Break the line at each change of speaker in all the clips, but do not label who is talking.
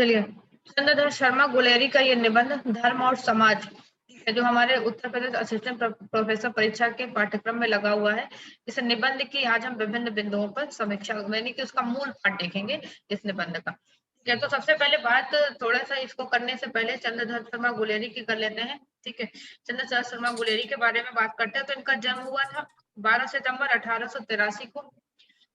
चलिए, चंद्रधर शर्मा गुलेरी का ये निबंध धर्म और समाज जो हमारे उत्तर प्रदेश असिस्टेंट प्रोफेसर परीक्षा के पाठ्यक्रम में लगा हुआ है। इस निबंध की आज हम विभिन्न बिंदुओं पर समीक्षा यानी कि उसका मूल पाठ देखेंगे इस निबंध का। ठीक है, तो सबसे पहले बात थोड़ा सा इसको करने से पहले चंद्रधर शर्मा गुलेरी की कर लेते हैं। ठीक है, चंद्रधर शर्मा गुलेरी के बारे में बात करते हैं। तो इनका जन्म हुआ था 12 सितंबर 1883 को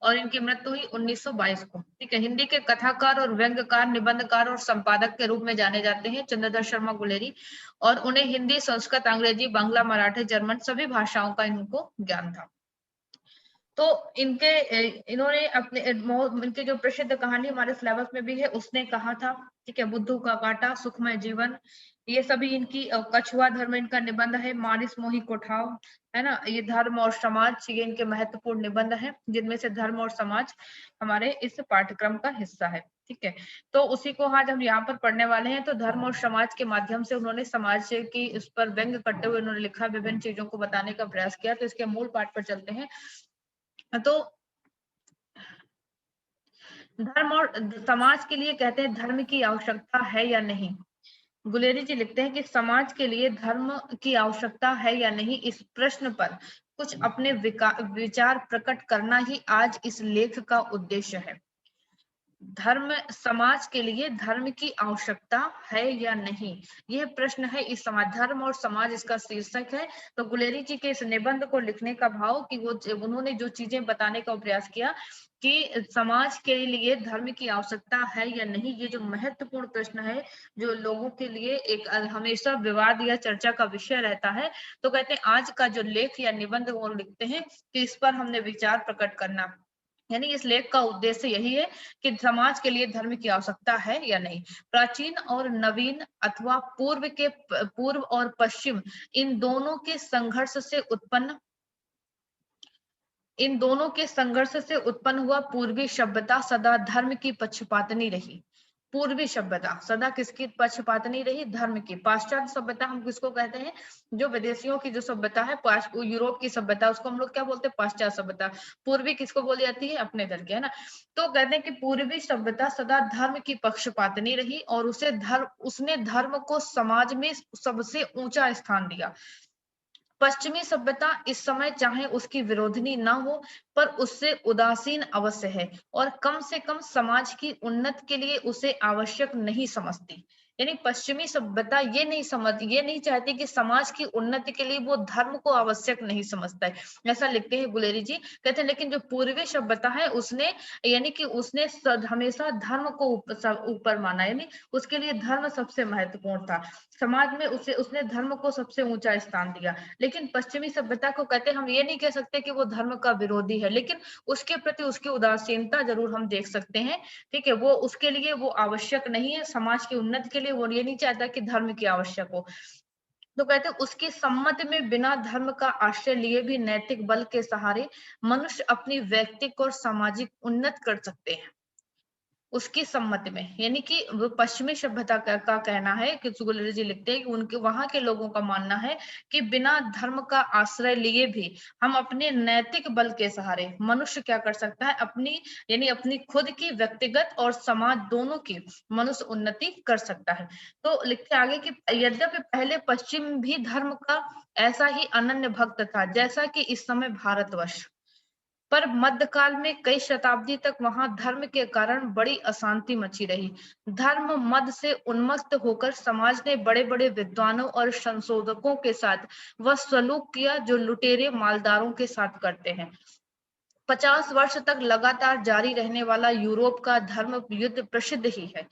और इनकी मृत्यु हुई 1922 को। ठीक है, हिंदी के कथाकार और व्यंग्यकार, निबंधकार और संपादक के रूप में जाने जाते हैं चंद्रधर शर्मा गुलेरी। और उन्हें हिंदी, संस्कृत, अंग्रेजी, बांग्ला, मराठी, जर्मन सभी भाषाओं का इनको ज्ञान था। तो इन्होंने अपने इनके जो प्रसिद्ध कहानी हमारे सिलेबस में भी है, उसने कहा था। ठीक है, बुद्धू का कांटा, सुखमय जीवन, ये सभी इनकी कछुआ धर्म इनका निबंध है। मारिस मोही कोठाव, है ना, ये धर्म और समाज, ये इनके महत्वपूर्ण निबंध है, जिनमें से धर्म और समाज हमारे इस पाठ्यक्रम का हिस्सा है। ठीक है, तो उसी को आज हम यहाँ पर पढ़ने वाले हैं। तो धर्म और समाज के माध्यम से उन्होंने समाज की इस पर व्यंग करते हुए उन्होंने लिखा, विभिन्न चीजों को बताने का प्रयास किया। तो इसके मूल पाठ पर चलते हैं। तो धर्म और समाज के लिए कहते हैं धर्म की आवश्यकता है या नहीं। गुलेरी जी लिखते हैं कि समाज के लिए धर्म की आवश्यकता है या नहीं, इस प्रश्न पर कुछ अपने विचार प्रकट करना ही आज इस लेख का उद्देश्य है। धर्म, समाज के लिए धर्म की आवश्यकता है या नहीं, यह प्रश्न है इस समाज, धर्म और समाज इसका शीर्षक है। तो गुलेरी जी के इस निबंध को लिखने का भाव कि वो उन्होंने जो चीजें बताने का प्रयास किया कि समाज के लिए धर्म की आवश्यकता है या नहीं, ये जो महत्वपूर्ण प्रश्न है, जो लोगों के लिए एक हमेशा विवाद या चर्चा का विषय रहता है। तो कहते हैं आज का जो लेख या निबंध वो लिखते हैं कि इस पर हमने विचार प्रकट करना, यानी इस लेख का उद्देश्य यही है कि समाज के लिए धर्म की आवश्यकता है या नहीं। प्राचीन और नवीन अथवा पूर्व और पश्चिम, इन दोनों के संघर्ष से उत्पन्न हुआ पूर्वी सभ्यता सदा धर्म की पक्षपातनी रही। पूर्वी सभ्यता सदा किसकी पक्षपातनी रही? धर्म की। पाश्चात्य सभ्यता हम किसको कहते हैं? जो विदेशियों की जो सभ्यता है, यूरोप की सभ्यता, उसको हम लोग क्या बोलते हैं? पाश्चात्य सभ्यता। पूर्वी किसको बोली जाती है? अपने दल की, है ना। तो कहते हैं कि पूर्वी सभ्यता सदा धर्म की पक्षपातनी रही और उसने धर्म को समाज में सबसे ऊंचा स्थान दिया। पश्चिमी सभ्यता इस समय चाहे उसकी विरोधिनी न हो, पर उससे उदासीन अवश्य है और कम से कम समाज की उन्नति के लिए उसे आवश्यक नहीं समझती। यानी पश्चिमी सभ्यता ये नहीं चाहती कि समाज की उन्नति के लिए वो धर्म को आवश्यक नहीं समझता है, ऐसा लिखते हैं गुलेरी जी। कहते हैं लेकिन जो पूर्वी सभ्यता है उसने, यानी कि उसने हमेशा धर्म को ऊपर माना, यानी उसके लिए धर्म सबसे महत्वपूर्ण था। समाज में उसने धर्म को सबसे ऊंचा स्थान दिया। लेकिन पश्चिमी सभ्यता को कहते हैं, हम ये नहीं कह सकते कि वो धर्म का विरोधी है, लेकिन उसके प्रति उसकी उदासीनता जरूर हम देख सकते हैं। ठीक है, वो उसके लिए वो आवश्यक नहीं है, समाज की उन्नति के लिए वो ये नहीं चाहता कि धर्म की आवश्यक हो। तो कहते हैं उसकी सम्मति में बिना धर्म का आश्रय लिए भी नैतिक बल के सहारे मनुष्य अपनी व्यक्तिक और सामाजिक उन्नति कर सकते हैं, उसकी सम्मति में। यानी कि वो पश्चिमी सभ्यता का कहना है कि गुलेरी जी लिखते हैं कि उनके वहां के लोगों का मानना है कि बिना धर्म का आश्रय लिए भी हम अपने नैतिक बल के सहारे मनुष्य क्या कर सकता है? यानी अपनी खुद की व्यक्तिगत और समाज दोनों की मनुष्य उन्नति कर सकता है। तो लिखते आगे कि यद्यपि पहले पश्चिम भी धर्म का ऐसा ही अनन्य भक्त था जैसा कि इस समय भारतवर्ष, पर मध्यकाल में कई शताब्दी तक वहां धर्म के कारण बड़ी अशांति मची रही। धर्म मद से उन्मत्त होकर समाज ने बड़े बड़े विद्वानों और संशोधकों के साथ वह सलूक किया जो लुटेरे मालदारों के साथ करते हैं। 50 वर्ष तक लगातार जारी रहने वाला यूरोप का धर्म युद्ध प्रसिद्ध ही है।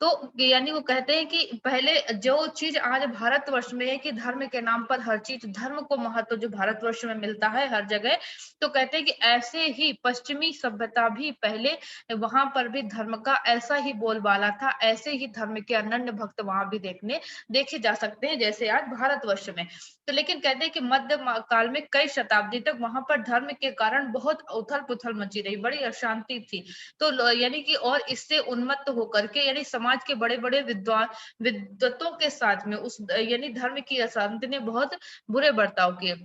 तो यानी वो कहते हैं कि पहले जो चीज आज भारतवर्ष में है कि धर्म के नाम पर हर चीज, धर्म को महत्व जो भारतवर्ष में मिलता है हर जगह, तो कहते हैं कि ऐसे ही पश्चिमी सभ्यता भी पहले वहां पर भी धर्म का ऐसा ही बोलबाला था, ऐसे ही धर्म के अनन्य भक्त वहां भी देखे जा सकते हैं जैसे आज भारतवर्ष में। तो लेकिन कहते हैं कि मध्य काल में कई शताब्दी तक वहां पर धर्म के कारण बहुत उथल पुथल मची रही, बड़ी अशांति थी। तो यानी कि और इससे उन्मत्त होकर के, यानी समाज के बड़े बड़े विद्वतों के साथ में उस यानी धर्म की अशांति ने बहुत बुरे बर्ताव किए।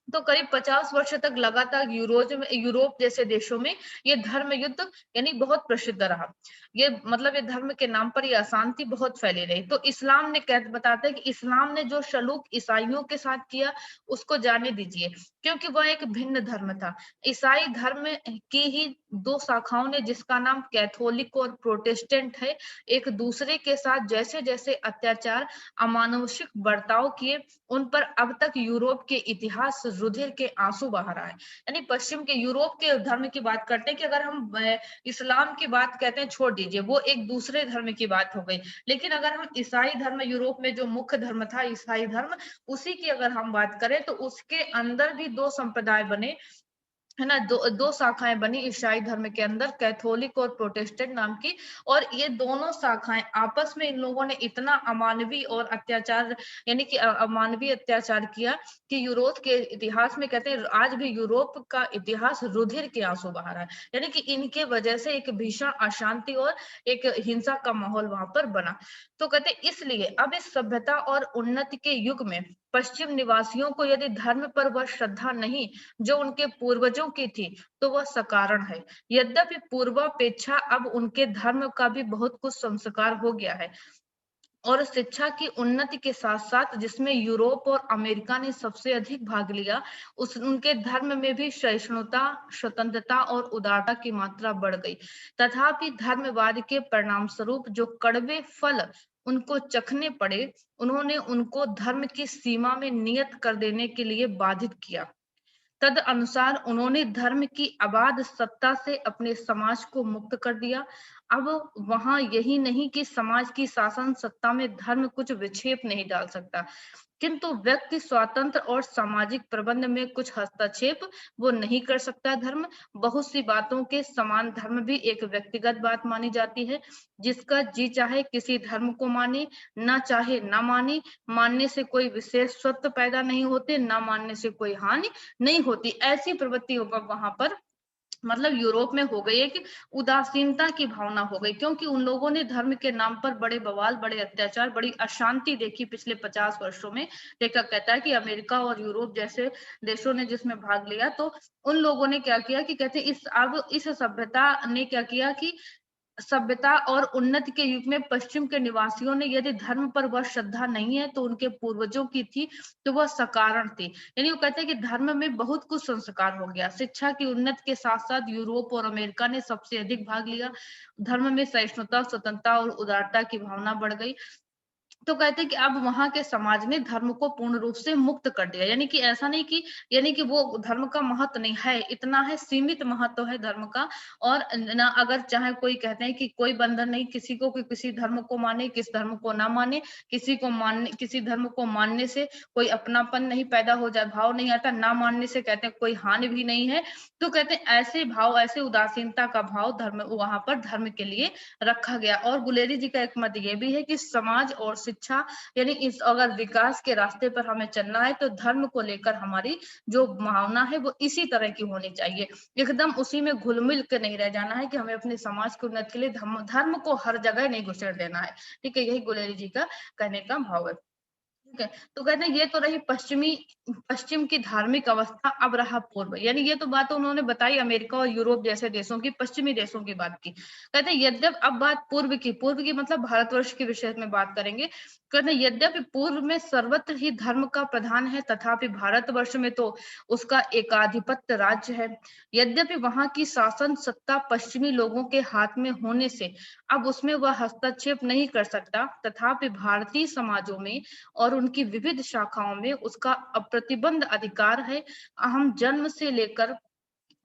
तो करीब 50 वर्ष तक लगातार यूरोप जैसे देशों में ये धर्म युद्ध यानी बहुत प्रसिद्ध रहा। ये मतलब ये धर्म के नाम पर ये अशांति बहुत फैली रही। तो इस्लाम ने कह बताता है कि इस्लाम ने जो सलूक ईसाइयों के साथ किया उसको जाने दीजिए, क्योंकि वह एक भिन्न धर्म था। ईसाई धर्म की ही दो शाखाओं ने, जिसका नाम कैथोलिक और प्रोटेस्टेंट है, एक दूसरे के साथ जैसे जैसे अत्याचार, अमानुषिक बर्ताव किए, उन पर अब तक यूरोप के इतिहास रुधिर के आंसू बहा रहा है। यानी पश्चिम के यूरोप के धर्म की बात करते हैं कि अगर हम इस्लाम की बात कहते हैं, छोड़ दीजिए, वो एक दूसरे धर्म की बात हो गई। लेकिन अगर हम ईसाई धर्म, यूरोप में जो मुख्य धर्म था ईसाई धर्म, उसी की अगर हम बात करें तो उसके अंदर भी दो संप्रदाय बने, है ना, दो शाखाएं बनी ईसाई धर्म के अंदर, कैथोलिक और प्रोटेस्टेंट नाम की। और ये दोनों शाखाएं आपस में, इन लोगों ने इतना अमानवीय और अत्याचार, यानी कि अमानवीय अत्याचार किया कि यूरोप के इतिहास में कहते हैं आज भी यूरोप का इतिहास रुधिर के आंसू बहा रहा है। यानी कि इनके वजह से एक भीषण अशांति और एक हिंसा का माहौल वहां पर बना। तो कहते इसलिए अब इस सभ्यता और उन्नति के युग में पश्चिम निवासियों को यदि धर्म पर वह श्रद्धा नहीं जो उनके पूर्वजों की थी, तो वह सकारण है। यद्यपि पूर्वापेक्षा अब उनके धर्म का भी बहुत कुछ संस्कार हो गया है, और शिक्षा की उन्नति के साथ साथ, जिसमें यूरोप और अमेरिका ने सबसे अधिक भाग लिया, उस उनके धर्म में भी सहिष्णुता, स्वतंत्रता और उदारता की मात्रा बढ़ गई। तथापि धर्मवाद के परिणाम स्वरूप जो कड़वे फल उनको चखने पड़े, उन्होंने उनको धर्म की सीमा में नियत कर देने के लिए बाधित किया। तद अनुसार उन्होंने धर्म की अबाध सत्ता से अपने समाज को मुक्त कर दिया। अब वहां यही नहीं कि समाज की शासन सत्ता में धर्म कुछ विक्षेप नहीं डाल सकता, किंतु व्यक्ति स्वातंत्र और सामाजिक प्रबंध में कुछ हस्तक्षेप वो नहीं कर सकता। धर्म बहुत सी बातों के समान धर्म भी एक व्यक्तिगत बात मानी जाती है। जिसका जी चाहे किसी धर्म को माने, ना चाहे ना माने। मानने से कोई विशेष सत्व पैदा नहीं होते, ना मानने से कोई हानि नहीं होती। ऐसी प्रवृत्ति वहां पर मतलब यूरोप में हो गई है कि उदासीनता की भावना हो गई, क्योंकि उन लोगों ने धर्म के नाम पर बड़े बवाल, बड़े अत्याचार, बड़ी अशांति देखी पिछले 50 वर्षों में। लेखक कहता है कि अमेरिका और यूरोप जैसे देशों ने जिसमें भाग लिया, तो उन लोगों ने क्या किया कि कहते इस सभ्यता ने क्या किया कि सभ्यता और उन्नति के युग में पश्चिम के निवासियों ने यदि धर्म पर वह श्रद्धा नहीं है तो उनके पूर्वजों की थी, तो वह सकारण थी। यानी वो कहते हैं कि धर्म में बहुत कुछ संस्कार हो गया। शिक्षा की उन्नति के साथ साथ यूरोप और अमेरिका ने सबसे अधिक भाग लिया। धर्म में सहिष्णुता, स्वतंत्रता और उदारता की भावना बढ़ गई। तो कहते हैं कि अब वहां के समाज ने धर्म को पूर्ण रूप से मुक्त कर दिया। यानी कि ऐसा नहीं कि, यानी कि वो धर्म का महत्व नहीं है, इतना है, सीमित महत्व है धर्म का। और ना अगर चाहे कोई, कहते हैं कि कोई बंधन नहीं किसी को कि किसी धर्म को माने, किस धर्म को ना माने। किसी धर्म को मानने से कोई अपनापन नहीं पैदा हो जाए, भाव नहीं आता, ना मानने से कहते हैं कोई हानि भी नहीं है। तो कहते हैं ऐसे भाव, ऐसे उदासीनता का भाव धर्म वहां पर धर्म के लिए रखा गया। और गुलेरी जी का एक मत ये भी है कि समाज और शिक्षा, यानी इस अगर विकास के रास्ते पर हमें चलना है तो धर्म को लेकर हमारी जो भावना है वो इसी तरह की होनी चाहिए। एकदम उसी में घुल मिल के नहीं रह जाना है कि हमें अपने समाज की उन्नति के लिए धर्म को हर जगह नहीं घुसेड़ देना है। ठीक है, यही गुलेरी जी का कहने का भाव है। ठीक है, तो कहते हैं ये तो रही पश्चिम की धार्मिक अवस्था। अब रहा पूर्व, यानी ये तो बात उन्होंने बताई अमेरिका और यूरोप जैसे देशों की, पश्चिमी देशों की बात की। कहते हैं यद्यप अब बात पूर्व की मतलब भारतवर्ष के विषय में बात करेंगे। कहते हैं यद्यपि पूर्व में सर्वत्र ही धर्म का प्रधान है, तथापि भारतवर्ष में तो उसका एकाधिपत्य राज्य है। यद्यपि वहां की शासन सत्ता पश्चिमी लोगों के हाथ में होने से अब उसमें वह हस्तक्षेप नहीं कर सकता, तथापि भारतीय समाजों में और उनकी विविध शाखाओं में उसका अप्रतिबंध अधिकार है। हम जन्म से लेकर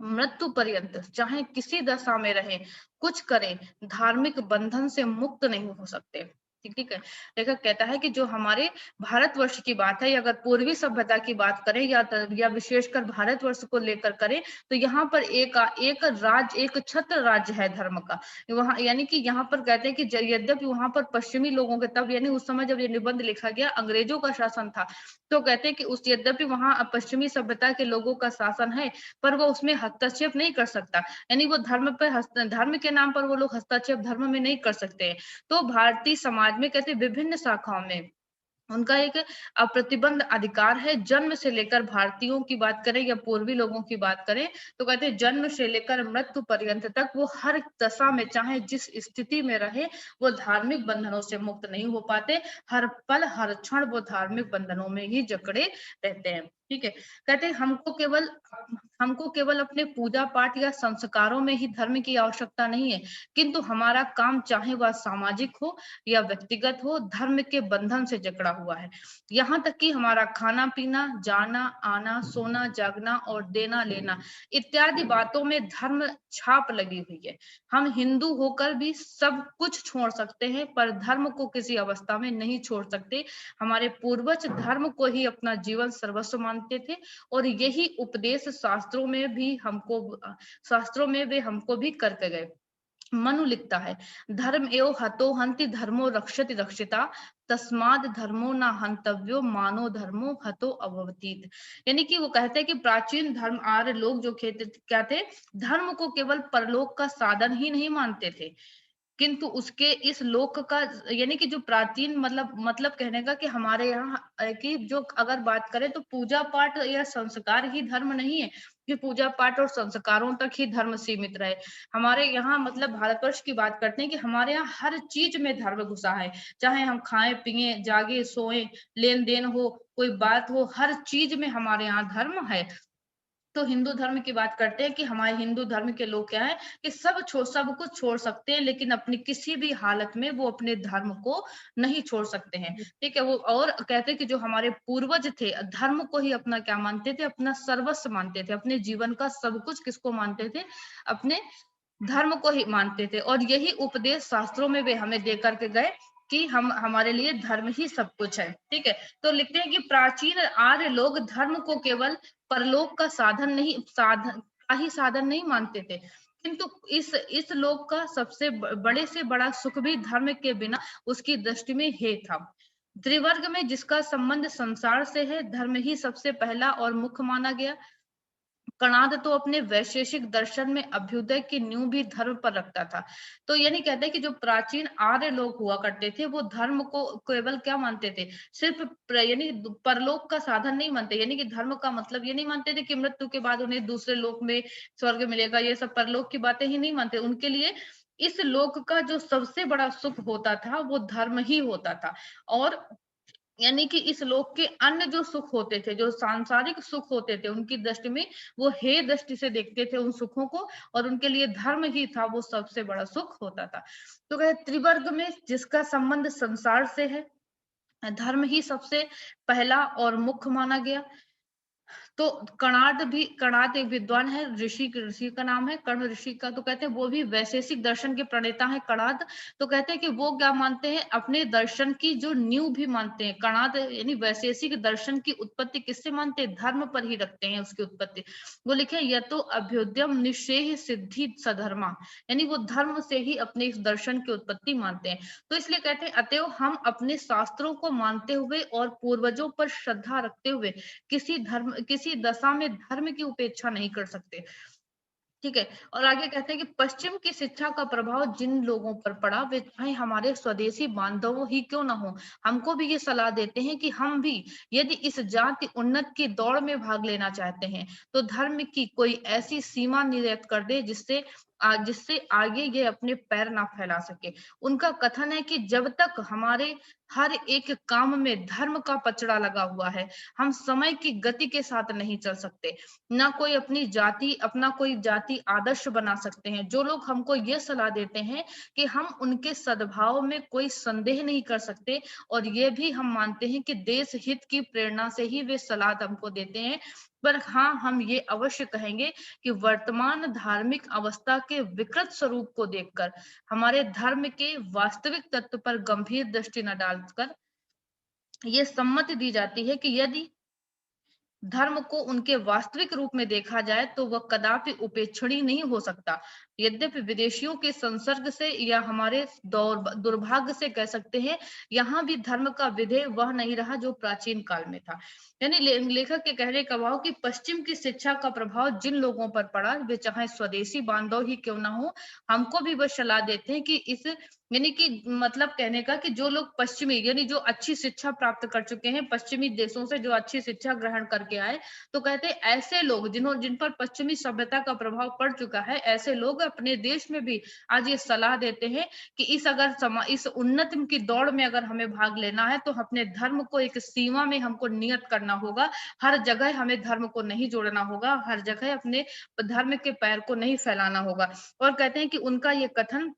मृत्यु पर्यंत चाहे किसी दशा में रहें, कुछ करें, धार्मिक बंधन से मुक्त नहीं हो सकते। ठीक है, लेखक कहता है कि जो हमारे भारतवर्ष की बात है, अगर पूर्वी सभ्यता की बात करें या विशेषकर भारतवर्ष को लेकर करें, तो यहाँ पर एक छत्र राज्य है धर्म का। वहां यानी कि यहाँ पर कहते हैं कि यद्यपि वहां पर पश्चिमी लोगों के, तब यानी उस समय जब ये निबंध लिखा गया अंग्रेजों का शासन था, तो कहते हैं कि उस यद्यपि वहां पश्चिमी सभ्यता के लोगों का शासन है, पर वो उसमें हस्तक्षेप नहीं कर सकता। यानी वो धर्म के नाम पर वो लोग हस्तक्षेप धर्म में नहीं कर सकते हैं। तो भारतीय समाज में कहते विभिन्न शाखाओं में उनका एक अप्रतिबंध अधिकार है। जन्म से लेकर, भारतीयों की बात करें या पूर्वी लोगों की बात करें, तो कहते हैं जन्म से लेकर मृत्यु पर्यंत तक वो हर दशा में, चाहे जिस स्थिति में रहे, वो धार्मिक बंधनों से मुक्त नहीं हो पाते। हर पल हर क्षण वो धार्मिक बंधनों में ही जकड़े रहते हैं। ठीक है, कहते हैं हमको केवल अपने पूजा पाठ या संस्कारों में ही धर्म की आवश्यकता नहीं है, किंतु हमारा काम, चाहे वह सामाजिक हो या व्यक्तिगत हो, धर्म के बंधन से जकड़ा हुआ है। यहाँ तक कि हमारा खाना पीना, जाना आना, सोना जागना और देना लेना इत्यादि बातों में धर्म छाप लगी हुई है। हम हिंदू होकर भी सब कुछ छोड़ सकते हैं, पर धर्म को किसी अवस्था में नहीं छोड़ सकते। हमारे पूर्वज धर्म को ही अपना जीवन सर्वस्व मानते थे, और यही उपदेश शास्त्रों में वे हमको भी करके गए। मनु लिखता है, धर्म एव हतो हंति धर्मो रक्षति रक्षिता, तस्माद धर्मो न हंतव्यो मानो धर्मो हतो अभवतीत। यानी कि वो कहते हैं कि प्राचीन धर्म आर्य लोग जो क्या थे, धर्म को केवल परलोक का साधन ही नहीं मानते थे, किंतु उसके इस लोक का, यानी कि जो प्राचीन मतलब कहने का कि हमारे यहाँ कि जो अगर बात करें तो पूजा पाठ या संस्कार ही धर्म नहीं है कि पूजा पाठ और संस्कारों तक ही धर्म सीमित रहे। हमारे यहाँ भारतवर्ष की बात करते हैं कि हमारे यहाँ हर चीज में धर्म घुसा है, चाहे हम खाएं पिए जागे सोए, लेन देन हो, कोई बात हो, हर चीज में हमारे यहाँ धर्म है। तो हिंदू धर्म की बात करते हैं कि हमारे हिंदू धर्म के लोग क्या है कि सब कुछ छोड़ सकते हैं, लेकिन अपनी किसी भी हालत में वो अपने धर्म को नहीं छोड़ सकते हैं। ठीक है, वो और कहते हैं कि जो हमारे पूर्वज थे, धर्म को ही अपना क्या मानते थे, अपना सर्वस्व मानते थे, अपने जीवन का सब कुछ किसको मानते थे, अपने धर्म को ही मानते थे। और यही उपदेश शास्त्रों में वे हमें दे करके गए कि हमारे लिए धर्म ही सब कुछ है। ठीक है, तो लिखते हैं कि प्राचीन आर्य लोग धर्म को केवल परलोक का साधन नहीं मानते थे, किंतु इस लोक का सबसे बड़े से बड़ा सुख भी धर्म के बिना उसकी दृष्टि में हे था। त्रिवर्ग में जिसका संबंध संसार से है, धर्म ही सबसे पहला और मुख्य माना गया। कणाद तो अपने वैशेषिक दर्शन में अभ्युदय की नींव भी धर्म पर रखता था। तो यानी कहते हैं कि जो प्राचीन आर्य लोग हुआ करते थे, वो धर्म को केवल क्या मानते थे, सिर्फ यानी परलोक का साधन नहीं मानते, यानी कि धर्म का मतलब ये नहीं मानते थे कि मृत्यु के बाद उन्हें दूसरे लोक में स्वर्ग मिलेगा, ये सब परलोक की बातें ही नहीं मानते। उनके लिए इस लोक का जो सबसे बड़ा सुख होता था वो धर्म ही होता था। और यानी कि इस लोक के अन्य जो सुख होते थे, जो सांसारिक सुख होते थे, उनकी दृष्टि में वो हे दृष्टि से देखते थे उन सुखों को, और उनके लिए धर्म ही था वो सबसे बड़ा सुख होता था। तो कहे त्रिवर्ग में जिसका संबंध संसार से है, धर्म ही सबसे पहला और मुख्य माना गया। तो कणाद एक विद्वान है, ऋषि का नाम है कर्ण ऋषि का। तो कहते हैं वो भी वैशेषिक दर्शन के प्रणेता है कणाद। तो कहते हैं कि वो क्या मानते हैं, अपने दर्शन की जो नींव भी मानते हैं। कणाद यानी वैशेषिक दर्शन की उत्पत्ति किससे मानते हैं, धर्म पर ही रखते हैं उसकी उत्पत्ति। वो लिखे यह तो अभ्युदयम निश्चय सिद्धि सधर्मा, यानी वो धर्म से ही अपने इस दर्शन की उत्पत्ति मानते हैं। तो इसलिए कहते हैं अतएव हम अपने शास्त्रों को मानते हुए और पूर्वजों पर श्रद्धा रखते हुए किसी दशा में धर्म की उपेक्षा नहीं कर सकते। ठीक है, और आगे कहते हैं कि पश्चिम की शिक्षा का प्रभाव जिन लोगों पर पड़ा, वे चाहे हमारे स्वदेशी बांधवों ही क्यों ना हो, हमको भी ये सलाह देते हैं कि हम भी यदि इस जाति उन्नत की दौड़ में भाग लेना चाहते हैं, तो धर्म की कोई ऐसी सीमा निर्धारित कर दे जिससे आगे ये अपने पैर ना फैला सके। उनका कथन है कि जब तक हमारे हर एक काम में धर्म का पचड़ा लगा हुआ है, हम समय की गति के साथ नहीं चल सकते, ना अपना कोई जाति आदर्श बना सकते हैं। जो लोग हमको ये सलाह देते हैं कि हम उनके सद्भाव में कोई संदेह नहीं कर सकते, और ये भी हम मानते हैं कि देश हित की प्रेरणा से ही वे सलाह हमको देते हैं, पर हाँ, हम ये अवश्य कहेंगे कि वर्तमान धार्मिक अवस्था के विकृत स्वरूप को देखकर हमारे धर्म के वास्तविक तत्व पर गंभीर दृष्टि न डालकर ये सम्मति दी जाती है कि यदि धर्म को उनके वास्तविक रूप में देखा जाए तो वह कदापि उपेक्षणीय नहीं हो सकता। यद्यपि विदेशियों के संसर्ग से या हमारे दुर्भाग्य से कह सकते हैं, यहाँ भी धर्म का विधेय वह नहीं रहा जो प्राचीन काल में था। यानी लेखक के कहने का भाव कि पश्चिम की शिक्षा का प्रभाव जिन लोगों पर पड़ा, वे चाहे स्वदेशी बांधव ही क्यों ना हो, हमको भी वह सलाह देते हैं कि इस यानी कि मतलब कहने का कि जो लोग पश्चिमी यानी जो अच्छी शिक्षा प्राप्त कर चुके हैं, पश्चिमी देशों से जो अच्छी शिक्षा ग्रहण करके आए, तो कहते हैं ऐसे लोग जिन पर पश्चिमी सभ्यता का प्रभाव पड़ चुका है, ऐसे लोग अपने देश में भी आज ये सलाह देते हैं कि इस उन्नति की दौड़ में अगर हमें भाग लेना है तो अपने धर्म को एक सीमा में हमको नियत करना होगा। हर जगह हमें धर्म को नहीं जोड़ना होगा, हर जगह अपने धर्म के पैर को नहीं फैलाना होगा। और कहते हैं कि उनका ये कथन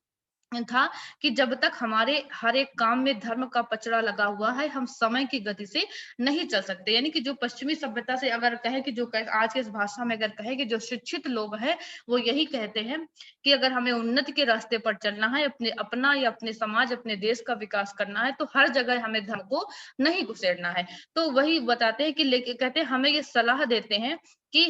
था कि जब तक हमारे हर एक काम में धर्म का पचड़ा लगा हुआ है, हम समय की गति से नहीं चल सकते। यानी कि जो पश्चिमी सभ्यता से अगर कहे कि आज के इस भाषा में अगर कहे कि जो शिक्षित लोग हैं, वो यही कहते हैं कि अगर हमें उन्नति के रास्ते पर चलना है, अपना या अपने समाज, अपने देश का विकास करना है, तो हर जगह हमें धर्म को नहीं घुसेड़ना है। तो वही बताते हैं कि लेके कहते हैं हमें ये सलाह देते हैं कि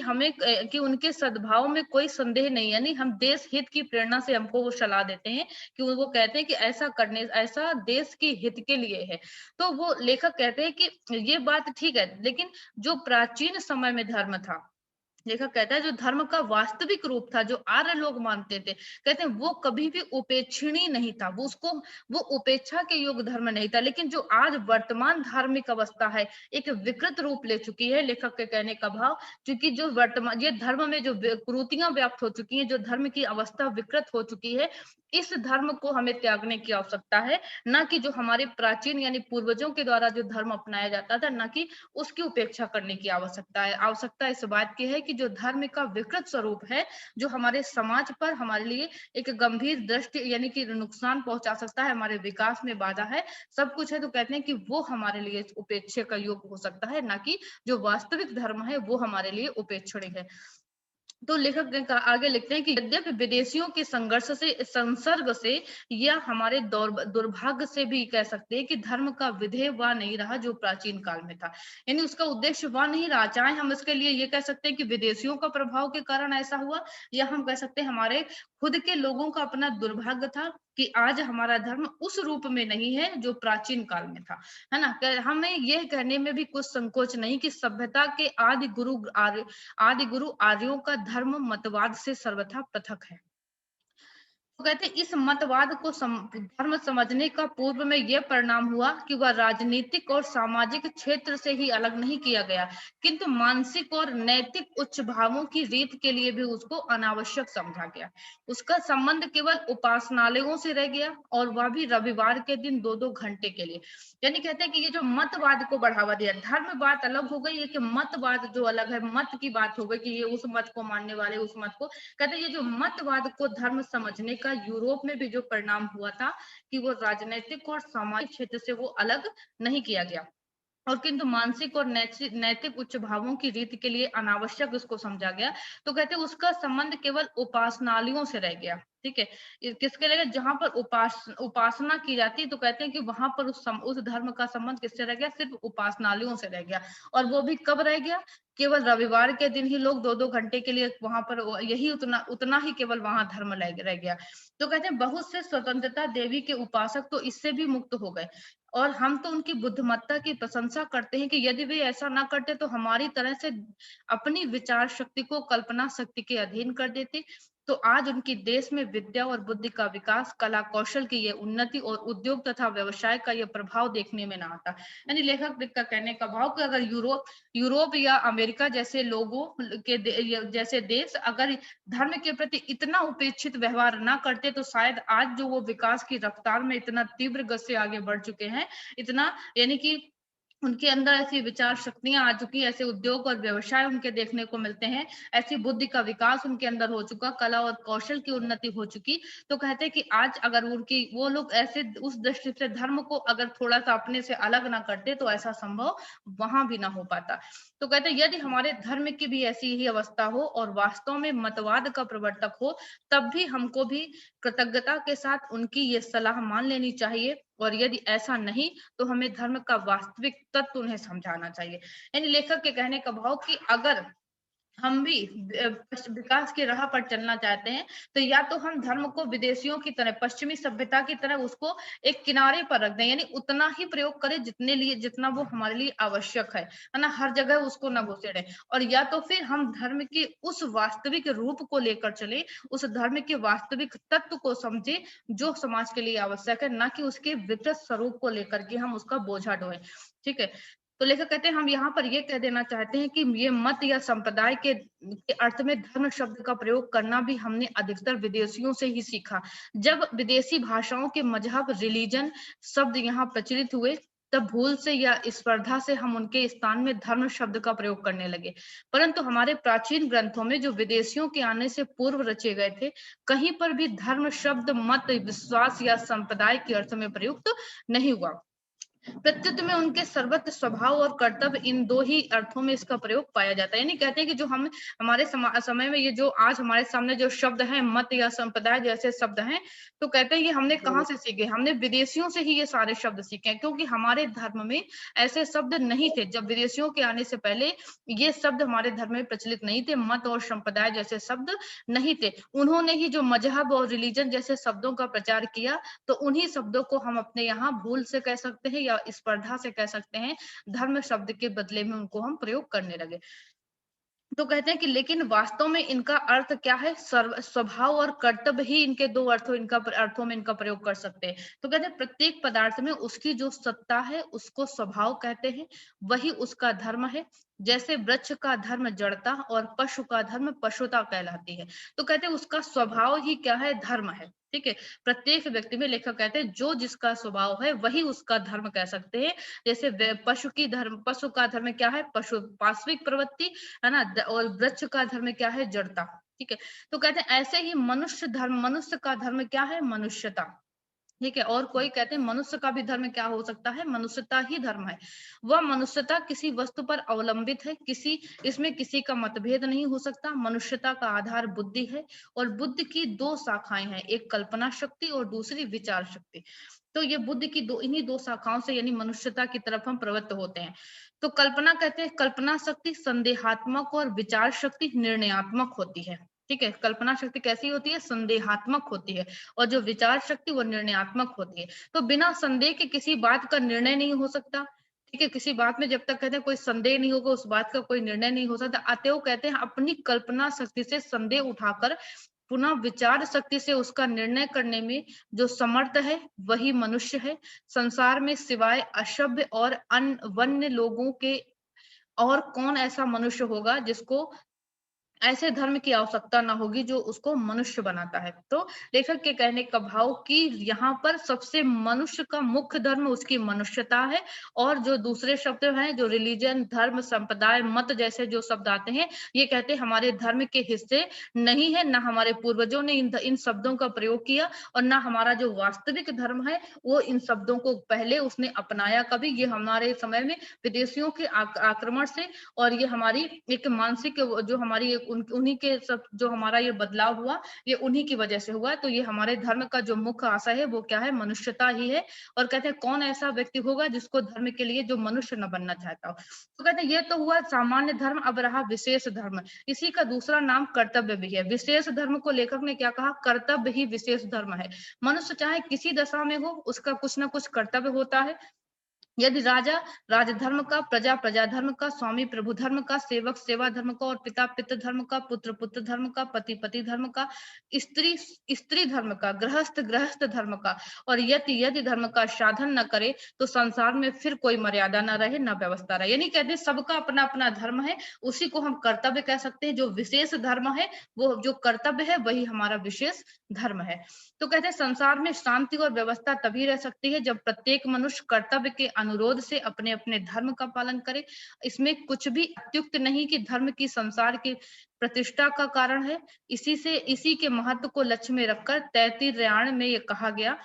कि उनके सद्भाव में कोई संदेह नहीं, यानी हम देश हित की प्रेरणा से हमको वो सलाह देते हैं कि वो कहते हैं कि ऐसा देश के हित के लिए है। तो वो लेखक कहते हैं कि ये बात ठीक है, लेकिन जो प्राचीन समय में धर्म था, लेखक कहता है जो धर्म का वास्तविक रूप था, जो आर्य लोग मानते थे, कहते हैं वो कभी भी उपेक्षणीय नहीं था, वो उपेक्षा के योग्य धर्म नहीं था। लेकिन जो आज वर्तमान धार्मिक अवस्था है, एक विकृत रूप ले चुकी है, लेखक के कहने का भाव, क्योंकि जो वर्तमान ये धर्म में जो कुरीतियां व्याप्त हो चुकी हैं, जो धर्म की अवस्था विकृत हो चुकी है, इस धर्म को हमें त्यागने की आवश्यकता है, ना कि जो हमारे प्राचीन यानी पूर्वजों के द्वारा जो धर्म अपनाया जाता था, ना कि उसकी उपेक्षा करने की आवश्यकता है। आवश्यकता इस बात की है कि जो धर्म का विकृत स्वरूप है, जो हमारे समाज पर हमारे लिए एक गंभीर दृष्टि यानी कि नुकसान पहुंचा सकता है, हमारे विकास में बाधा है, सब कुछ है, तो कहते हैं कि वो हमारे लिए उपेक्षा का योग्य हो सकता है, ना कि जो वास्तविक धर्म है वो हमारे लिए उपेक्षणीय है। तो लेखक ने आगे लिखते हैं कि यद्यपि विदेशियों के संसर्ग से या हमारे दुर्भाग्य से भी कह सकते हैं कि धर्म का विधेय वह नहीं रहा जो प्राचीन काल में था, यानी उसका उद्देश्य वह नहीं रहा। चाहे हम इसके लिए ये कह सकते हैं कि विदेशियों का प्रभाव के कारण ऐसा हुआ, या हम कह सकते हैं हमारे खुद के लोगों का अपना दुर्भाग्य था कि आज हमारा धर्म उस रूप में नहीं है जो प्राचीन काल में था, है ना। हमें यह कहने में भी कुछ संकोच नहीं कि सभ्यता के आदि गुरु आर्यों का धर्म मतवाद से सर्वथा पृथक है। तो कहते हैं इस मतवाद को धर्म समझने का पूर्व में यह परिणाम हुआ कि वह राजनीतिक और सामाजिक क्षेत्र से ही अलग नहीं किया गया, किंतु मानसिक और नैतिक उच्च भावों की रीत के लिए भी उसको अनावश्यक समझा गया। उसका संबंध केवल उपासनालयों से रह गया, और वह भी रविवार के दिन 2-2 घंटे के लिए। यानी कहते हैं कि ये जो मतवाद को बढ़ावा दिया, धर्म बात अलग हो गई है कि मतवाद जो अलग है, मत की बात हो गई कि ये उस मत को मानने वाले उस मत को, कहते हैं ये जो मतवाद को धर्म समझने का यूरोप में भी जो परिणाम हुआ था कि वो राजनीतिक और सामाजिक क्षेत्र से वो अलग नहीं किया गया, और किंतु मानसिक और नैतिक उच्च भावों की रीति के लिए अनावश्यक उसको समझा गया। तो कहते हैं उसका संबंध केवल उपासनालयों से रह गया। ठीक है, किसके लिए? जहां पर उपासना की जाती है, तो कहते हैं कि वहां पर उस धर्म का संबंध किससे रह गया? सिर्फ उपासनालयों से रह गया। और वो भी कब रह गया? केवल रविवार के दिन ही लोग 2-2 घंटे के लिए वहां पर यही उतना उतना ही केवल वहां धर्म रह गया। तो कहते हैं बहुत से स्वतंत्रता देवी के उपासक तो इससे भी मुक्त हो गए, और हम तो उनकी बुद्धिमत्ता की प्रशंसा करते हैं कि यदि वे ऐसा ना करते तो हमारी तरह से अपनी विचार शक्ति को कल्पना शक्ति के अधीन कर देते। तो आज उनकी देश में विद्या और बुद्धि का विकास, कला कौशल की ये उन्नति और उद्योग तथा व्यवसाय का ये प्रभाव देखने में ना आता। यानी लेखक का कहने का भाव कि अगर यूरोप या अमेरिका जैसे लोगों के जैसे देश अगर धर्म के प्रति इतना उपेक्षित व्यवहार ना करते, तो शायद आज जो वो विकास की रफ्तार में इतना तीव्र गति से आगे बढ़ चुके हैं, इतना यानी कि उनके अंदर ऐसी विचार शक्तियां आ चुकी, ऐसे उद्योग और व्यवसाय उनके देखने को मिलते हैं, ऐसी बुद्धि का विकास उनके अंदर हो चुका, कला और कौशल की उन्नति हो चुकी। तो कहते हैं कि आज अगर वो लोग ऐसे उस दृष्टि से धर्म को अगर थोड़ा सा अपने से अलग ना करते, तो ऐसा संभव वहां भी ना हो पाता। तो कहते हैं यदि हमारे धर्म की भी ऐसी ही अवस्था हो और वास्तव में मतवाद का प्रवर्तक हो, तब भी हमको भी कृतज्ञता के साथ उनकी ये सलाह मान लेनी चाहिए, और यदि ऐसा नहीं तो हमें धर्म का वास्तविक तत्व उन्हें समझाना चाहिए। यानी लेखक के कहने का भाव कि अगर हम भी विकास की राह पर चलना चाहते हैं, तो या तो हम धर्म को विदेशियों की तरह, पश्चिमी सभ्यता की तरह उसको एक किनारे पर रख दें, यानी उतना ही प्रयोग करें जितना वो हमारे लिए आवश्यक है ना, हर जगह उसको ना घुसेड़े। और या तो फिर हम धर्म के उस वास्तविक रूप को लेकर चले, उस धर्म के वास्तविक तत्व को समझे जो समाज के लिए आवश्यक है, ना कि उसके विपरीत स्वरूप को लेकर के हम उसका बोझा ढोएं। ठीक है, तो लेखक कहते हैं हम यहाँ पर ये कह देना चाहते हैं कि ये मत या संप्रदाय के अर्थ में धर्म शब्द का प्रयोग करना भी हमने अधिकतर विदेशियों से ही सीखा। जब विदेशी भाषाओं के मजहब, रिलीजन शब्द यहाँ प्रचलित हुए, तब भूल से या स्पर्धा से हम उनके स्थान में धर्म शब्द का प्रयोग करने लगे। परंतु हमारे प्राचीन ग्रंथों में जो विदेशियों के आने से पूर्व रचे गए थे, कहीं पर भी धर्म शब्द मत, विश्वास या संप्रदाय के अर्थ में प्रयुक्त नहीं हुआ। प्रत्युत में उनके सर्वत्र स्वभाव और कर्तव्य, इन दो ही अर्थों में इसका प्रयोग पाया जाता है। यानी कहते हैं कि जो हम हमारे समय में ये जो आज हमारे सामने जो शब्द हैं, मत या संप्रदाय जैसे शब्द हैं, तो कहते हैं ये हमने कहाँ से सीखे, हमने विदेशियों से ही ये सारे शब्द सीखे हैं, क्योंकि हमारे धर्म में ऐसे शब्द नहीं थे। जब विदेशियों के आने से पहले ये शब्द हमारे धर्म में प्रचलित नहीं थे, मत और संप्रदाय जैसे शब्द नहीं थे। उन्होंने ही जो मजहब और रिलीजन जैसे शब्दों का प्रचार किया, तो उन्हीं शब्दों को हम अपने यहाँ भूल से कह सकते हैं या स्पर्धा से कह सकते हैं, धर्म शब्द के बदले में उनको हम प्रयोग करने लगे। तो कहते हैं कि लेकिन वास्तव में इनका अर्थ क्या है, स्वभाव और कर्तव्य ही इनके दो अर्थों में इनका प्रयोग कर सकते हैं। तो कहते हैं प्रत्येक पदार्थ में उसकी जो सत्ता है उसको स्वभाव कहते हैं, वही उसका धर्म है। जैसे वृक्ष का धर्म जड़ता और पशु का धर्म पशुता कहलाती है। तो कहते हैं उसका स्वभाव ही क्या है, धर्म है। ठीक है, प्रत्येक व्यक्ति में लेखक कहते हैं जो जिसका स्वभाव है वही उसका धर्म कह सकते हैं। जैसे पशु का धर्म क्या है, पशु पाश्विक प्रवृत्ति है ना, और वृक्ष का धर्म क्या है, जड़ता। ठीक है, तो कहते हैं ऐसे ही मनुष्य का धर्म क्या है, मनुष्यता। ठीक है, और कोई कहते हैं मनुष्य का भी धर्म क्या हो सकता है, मनुष्यता ही धर्म है। वह मनुष्यता किसी वस्तु पर अवलंबित है, इसमें किसी का मतभेद नहीं हो सकता। मनुष्यता का आधार बुद्धि है, और बुद्धि की दो शाखाएं हैं, एक कल्पना शक्ति और दूसरी विचार शक्ति। तो ये बुद्धि की इन्हीं दो शाखाओं से यानी मनुष्यता की तरफ हम प्रवृत्त होते हैं। तो कल्पना कहते हैं, कल्पना शक्ति संदेहात्मक और विचार शक्ति निर्णयात्मक होती है। ठीक है, कल्पना शक्ति कैसी होती है, संदेहात्मक होती है, और जो विचार शक्ति वो निर्णयात्मक होती है। तो बिना संदेह के किसी बात का निर्णय नहीं हो सकता। ठीक है, किसी बात में जब तक कहते हैं कोई संदेह नहीं होगा, उस बात का कोई निर्णय नहीं हो सकता। अतएव कहते हैं अपनी कल्पना शक्ति से संदेह उठाकर पुनः विचार शक्ति से उसका निर्णय करने में जो समर्थ है वही मनुष्य है। संसार में सिवाय असभ्य और वन्य लोगों के और कौन ऐसा मनुष्य होगा जिसको ऐसे धर्म की आवश्यकता ना होगी जो उसको मनुष्य बनाता है। तो लेखक के कहने का भाव कि यहाँ पर सबसे मनुष्य का मुख्य धर्म उसकी मनुष्यता है, और जो दूसरे शब्द हैं, जो रिलीजन, धर्म, संप्रदाय, मत जैसे जो शब्द आते हैं, ये कहते हैं हमारे धर्म के हिस्से नहीं है, ना हमारे पूर्वजों ने इन शब्दों का प्रयोग किया, और ना हमारा जो वास्तविक धर्म है वो इन शब्दों को पहले उसने अपनाया कभी। ये हमारे समय में विदेशियों के आक्रमण से, और ये हमारी एक मानसिक जो हमारी उन्हीं के सब जो हमारा ये बदलाव हुआ, ये उन्हीं की वजह से हुआ। तो ये हमारे धर्म का जो मुख्य आशय है वो क्या है, मनुष्यता ही है। और कहते हैं कौन ऐसा व्यक्ति होगा जिसको धर्म के लिए जो मनुष्य न बनना चाहता हो। तो कहते हैं ये तो हुआ सामान्य धर्म, अब रहा विशेष धर्म। इसी का दूसरा नाम कर्तव्य भी है। विशेष धर्म को लेखक ने क्या कहा, कर्तव्य ही विशेष धर्म है। मनुष्य चाहे किसी दशा में हो, उसका कुछ ना कुछ कर्तव्य होता है। यदि राजा राजधर्म का, प्रजा प्रजा धर्म का, स्वामी प्रभु धर्म का, सेवक सेवा धर्म का, और पिता पितृ धर्म का, पुत्र पुत्र धर्म का, पति पति धर्म का, स्त्री स्त्री धर्म का, गृहस्थ गृहस्थ धर्म का, और यदि यदि धर्म का साधन न करे तो संसार में फिर कोई मर्यादा न रहे, न व्यवस्था रहे। यानी कहते हैं सबका अपना अपना धर्म है, उसी को हम कर्तव्य कह सकते हैं। जो विशेष धर्म है, वो जो कर्तव्य है वही हमारा विशेष धर्म है। तो कहते हैं संसार में शांति और व्यवस्था तभी रह सकती है जब प्रत्येक मनुष्य कर्तव्य के अनुरोध से अपने अपने धर्म का पालन करे। इसमें कुछ भी अत्युक्त नहीं कि धर्म की संसार की प्रतिष्ठा का कारण है। इसी के महत्व को लक्ष्य में रखकर 33 रामायण में ये कहा गया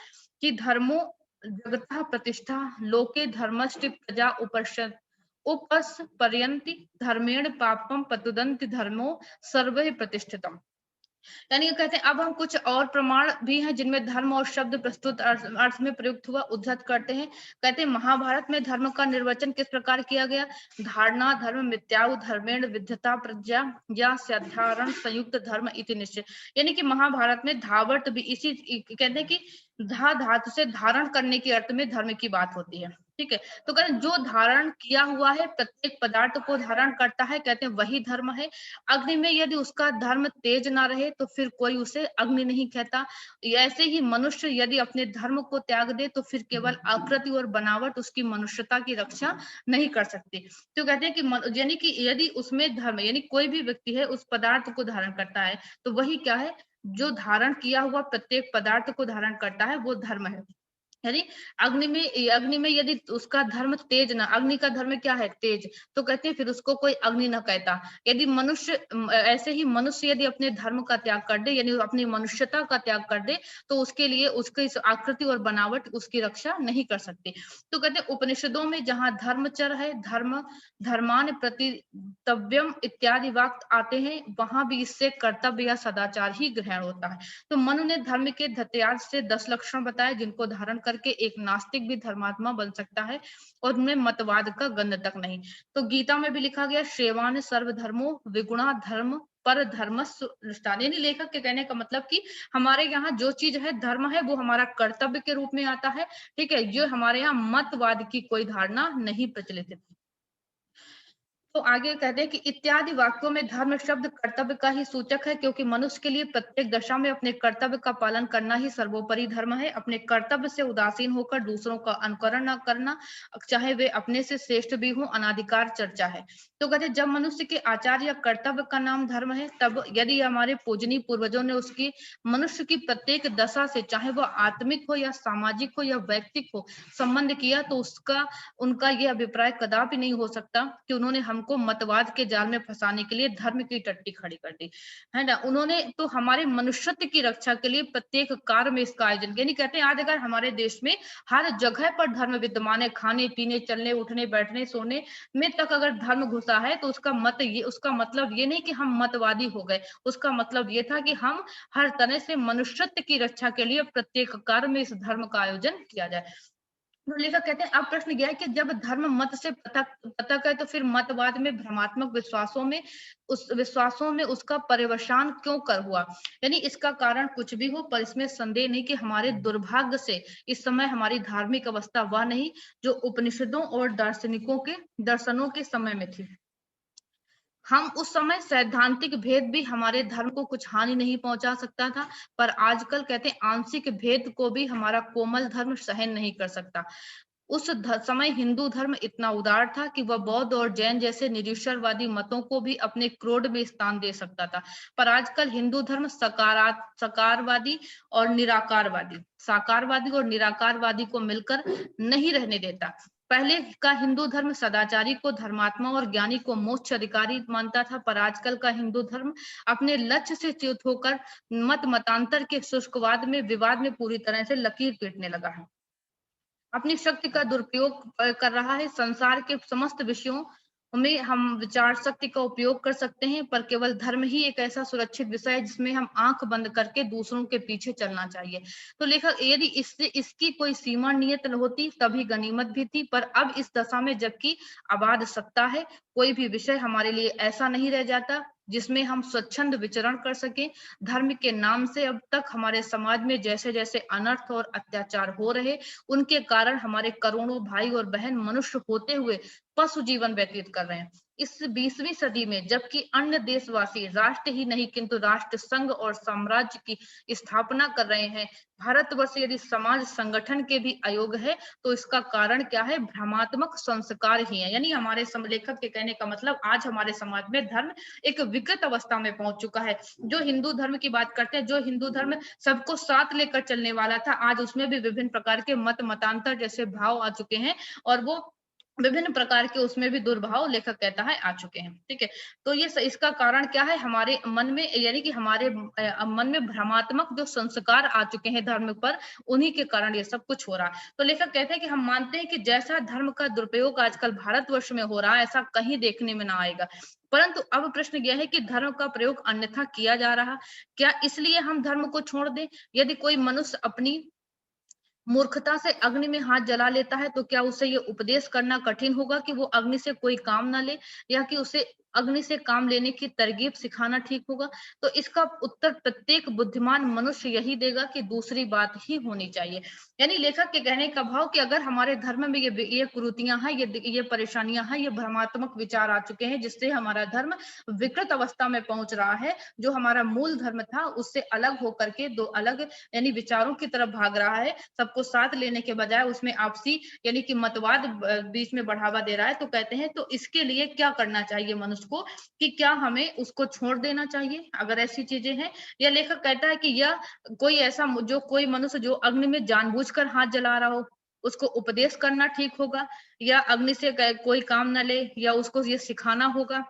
कि धर्मो जगतः प्रतिष्ठा लोके धर्मश्च प्रजा उपस पर्यंति धर्मेण पापम पतुदंति धर्मो सर्वे प्रतिष्ठितम। यानी ये कहते हैं अब हम कुछ और प्रमाण भी हैं जिनमें धर्म और शब्द प्रस्तुत अर्थ में प्रयुक्त हुआ उद्धृत करते हैं। कहते हैं महाभारत में धर्म का निर्वचन किस प्रकार किया गया? धारणा धर्म मिथ्याउ धर्मेण विद्यता प्रज्ञा या साधारण संयुक्त धर्म इति निश्चय। यानी कि महाभारत में धावर्त भी इसी कहते हैं कि धा धातु से धारण करने के अर्थ में धर्म की बात होती है। ठीक है, तो कहते हैं जो धारण किया हुआ है, प्रत्येक पदार्थ को धारण करता है, कहते हैं वही धर्म है। अग्नि में यदि उसका धर्म तेज ना रहे तो फिर कोई उसे अग्नि नहीं कहता। ऐसे ही मनुष्य यदि अपने धर्म को त्याग दे तो फिर केवल आकृति और बनावट उसकी मनुष्यता की रक्षा नहीं कर सकती। तो कहते हैं कि यानी कि यदि उसमें धर्म, यानी कोई भी व्यक्ति है उस पदार्थ को धारण करता है, तो वही क्या है? जो धारण किया हुआ प्रत्येक पदार्थ को धारण करता है वो धर्म है। यानी अग्नि में यदि उसका धर्म तेज ना, अग्नि का धर्म क्या है? तेज। तो कहते हैं फिर उसको कोई अग्नि ना कहता। यदि मनुष्य ऐसे ही मनुष्य यदि अपने धर्म का त्याग कर दे, यानी अपनी मनुष्यता का त्याग कर दे, तो उसके लिए उसकी आकृति और बनावट उसकी रक्षा नहीं कर सकती। तो कहते हैं उपनिषदों में जहां धर्मचर है, धर्मान प्रतितव्यम इत्यादि वाक्य आते हैं, वहां भी इससे कर्तव्य या सदाचार ही ग्रहण होता है। तो मनु ने धर्म के धत्यार्थ से 10 लक्षण बताए जिनको धारण करके एक नास्तिक भी धर्मात्मा बन सकता है और उनमें मतवाद का गंध तक नहीं। तो गीता में भी लिखा गया श्रेवान सर्वधर्मो विगुणा धर्म पर धर्मस्व। लेखक के कहने का मतलब कि हमारे यहाँ जो चीज है धर्म है वो हमारा कर्तव्य के रूप में आता है। ठीक है, जो हमारे यहाँ मतवाद की कोई धारणा नहीं प्रचलित है। तो आगे कहते हैं कि इत्यादि वाक्यों में धर्म शब्द कर्तव्य का ही सूचक है, क्योंकि मनुष्य के लिए प्रत्येक दशा में अपने कर्तव्य का पालन करना ही सर्वोपरि धर्म है। अपने कर्तव्य से उदासीन होकर दूसरों का अनुकरण न करना, चाहे वे अपने से श्रेष्ठ भी हो, अनाधिकार चर्चा है। तो कहते हैं जब मनुष्य के आचार या कर्तव्य का नाम धर्म है, तब यदि हमारे पूजनीय पूर्वजों ने उसकी मनुष्य की प्रत्येक दशा से, चाहे वह आत्मिक हो या सामाजिक हो या वैयक्तिक हो, संबंध किया, तो उनका यह अभिप्राय कदापि नहीं हो सकता कि उन्होंने हमको मतवाद के जाल में फंसाने के लिए धर्म की टट्टी खड़ी कर दी है ना। उन्होंने तो हमारे मनुष्यत्व की रक्षा के लिए प्रत्येक कार्य में इसका आयोजन किया। नहीं कहते आज अगर हमारे देश में हर जगह पर धर्म विद्यमान है, खाने पीने चलने उठने बैठने सोने में तक अगर धर्म घुसा है, तो उसका मतलब ये नहीं कि हम मतवादी हो गए। उसका मतलब ये था कि हम हर तरह से मनुष्यत्व की रक्षा के लिए प्रत्येक कार्य में इस धर्म का आयोजन किया जाए। तो लेखक कहते हैं अब प्रश्न यह है कि जब धर्म मत से पृथक है, तो फिर मतवाद में भ्रमात्मक विश्वासों में उसका पर्यवसान क्यों कर हुआ? यानी इसका कारण कुछ भी हो, पर इसमें संदेह नहीं कि हमारे दुर्भाग्य से इस समय हमारी धार्मिक अवस्था वह नहीं जो उपनिषदों और दर्शनों के समय में थी। हम उस समय सैद्धांतिक भेद भी हमारे धर्म को कुछ हानि नहीं पहुंचा सकता था, पर आजकल कहते हैं आंशिक भेद को भी हमारा कोमल धर्म सहन नहीं कर सकता। उस समय हिंदू धर्म इतना उदार था कि वह बौद्ध और जैन जैसे निरीश्वरवादी मतों को भी अपने क्रोध में स्थान दे सकता था, पर आजकल हिंदू धर्म साकारवादी और निराकारवादी को मिलकर नहीं रहने देता। पहले का हिंदू धर्म सदाचारी को धर्मात्मा और ज्ञानी को मोक्ष अधिकारी मानता था, पर आजकल का हिंदू धर्म अपने लक्ष्य से च्युत होकर मतांतर के शुष्कवाद में विवाद में पूरी तरह से लकीर पीटने लगा है। अपनी शक्ति का दुरुपयोग कर रहा है। संसार के समस्त विषयों में हम विचार शक्ति का उपयोग कर सकते हैं, पर केवल धर्म ही एक ऐसा सुरक्षित विषय है जिसमें हम आंख बंद करके दूसरों के पीछे चलना चाहिए। तो लेखक यदि इसकी कोई सीमा नियत होती तभी गनीमत भी थी, पर अब इस दशा में जबकि अबाध सत्ता है, कोई भी विषय हमारे लिए ऐसा नहीं रह जाता जिसमें हम स्वच्छंद विचरण कर सके। धर्म के नाम से अब तक हमारे समाज में जैसे जैसे अनर्थ और अत्याचार हो रहे, उनके कारण हमारे करोड़ों भाई और बहन मनुष्य होते हुए पशु जीवन व्यतीत कर रहे हैं। इस 20वीं सदी में जबकि अन्य देशवासी राष्ट्र ही नहीं किंतु राष्ट्र संघ और साम्राज्य की स्थापना कर रहे हैं, भारतवर्ष यदि समाज संगठन के भी अयोग्य है, तो इसका कारण क्या है? भ्रमात्मक संस्कार ही है। यानी हमारे लेखक के कहने का मतलब आज हमारे समाज में धर्म एक विकृत अवस्था में पहुंच चुका है। जो हिंदू धर्म की बात करते हैं, जो हिंदू धर्म सबको साथ लेकर चलने वाला था, आज उसमें भी विभिन्न प्रकार के मतांतर जैसे भाव आ चुके हैं और वो विभिन्न प्रकार के उसमें भी दुर्भाव लेखक कहता है आ चुके हैं। ठीक है, तो ये इसका कारण क्या है, हमारे मन में यानी कि हमारे मन में भ्रमात्मक जो संस्कार आ चुके हैं धर्म पर, उन्हीं के कारण ये सब कुछ हो रहा है। तो लेखक कहते हैं कि हम मानते हैं कि जैसा धर्म का दुरुपयोग आजकल भारतवर्ष में हो रहा है, ऐसा कहीं देखने में ना आएगा। परंतु अब प्रश्न यह है कि धर्म का प्रयोग अन्यथा किया जा रहा, क्या इसलिए हम धर्म को छोड़ दें? यदि कोई मनुष्य अपनी मूर्खता से अग्नि में हाथ जला लेता है, तो क्या उसे ये उपदेश करना कठिन होगा कि वो अग्नि से कोई काम ना ले, या कि उसे अग्नि से काम लेने की तरकीब सिखाना ठीक होगा? तो इसका उत्तर प्रत्येक बुद्धिमान मनुष्य यही देगा कि दूसरी बात ही होनी चाहिए। यानी लेखक के कहने का भाव कि अगर हमारे धर्म में ये कुरीतियां हैं, ये परेशानियां हैं, ये भ्रमात्मक विचार आ चुके हैं, जिससे हमारा धर्म विकृत अवस्था में पहुंच रहा है, जो हमारा मूल धर्म था उससे अलग होकर के दो अलग यानी विचारों की तरफ भाग रहा है, सबको साथ लेने के बजाय उसमें आपसी यानी कि मतवाद बीच में बढ़ावा दे रहा है। तो कहते हैं तो इसके लिए क्या करना चाहिए मनुष्य को, कि क्या हमें उसको छोड़ देना चाहिए अगर ऐसी चीजें हैं, या लेखक कहता है कि यह कोई ऐसा जो कोई मनुष्य जो अग्नि में जानबूझकर हाथ जला रहा हो, उसको उपदेश करना ठीक होगा, या अग्नि से कोई काम न ले, या उसको ये सिखाना होगा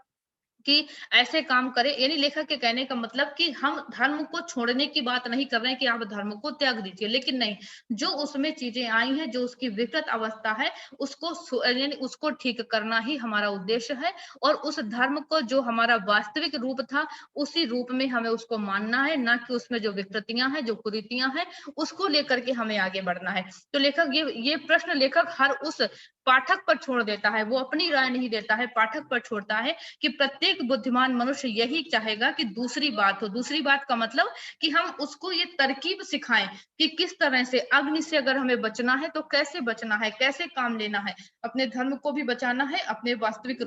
कि ऐसे काम करे। यानी लेखक के कहने का मतलब कि हम धर्म को छोड़ने की बात नहीं कर रहे हैं कि आप धर्म को त्याग दीजिए, लेकिन नहीं, जो उसमें चीजें आई हैं, जो उसकी विकृत अवस्था है, उसको यानी उसको ठीक करना ही हमारा उद्देश्य है, और उस धर्म को जो हमारा वास्तविक रूप था, उसी रूप में हमें उसको मानना है, ना कि उसमें जो विकृतियां हैं, जो कुरीतियां हैं, उसको लेकर के हमें आगे बढ़ना है। तो लेखक ये प्रश्न लेखक हर उस पाठक पर छोड़ देता है, वो अपनी राय नहीं देता है, पाठक पर छोड़ता है कि प्रत्येक बुद्धिमान मनुष्य यही चाहेगा कि दूसरी बात हो। दूसरी बात का मतलब कि हम उसको ये तरकीब सिखाएं कि किस तरह से अग्नि से अगर हमें बचना है तो कैसे बचना है, कैसे काम लेना है, अपने धर्म को भी बचाना है, अपने वास्तविक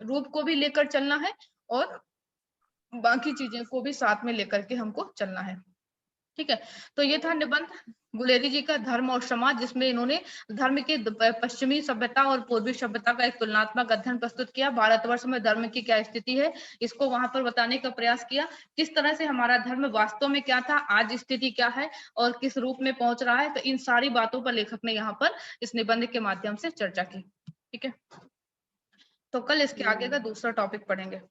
रूप को भी लेकर चलना है, और बाकी चीजें को भी साथ में लेकर के हमको चलना है। ठीक है, तो ये था निबंध गुलेरी जी का धर्म और समाज, जिसमें इन्होंने धर्म के पश्चिमी सभ्यता और पूर्वी सभ्यता का एक तुलनात्मक अध्ययन प्रस्तुत किया। भारतवर्ष में धर्म की क्या स्थिति है, इसको वहां पर बताने का प्रयास किया, किस तरह से हमारा धर्म वास्तव में क्या था, आज स्थिति क्या है, और किस रूप में पहुंच रहा है। तो इन सारी बातों पर लेखक ने यहाँ पर इस निबंध के माध्यम से चर्चा की। ठीक है, तो कल इसके आगे का दूसरा टॉपिक पढ़ेंगे।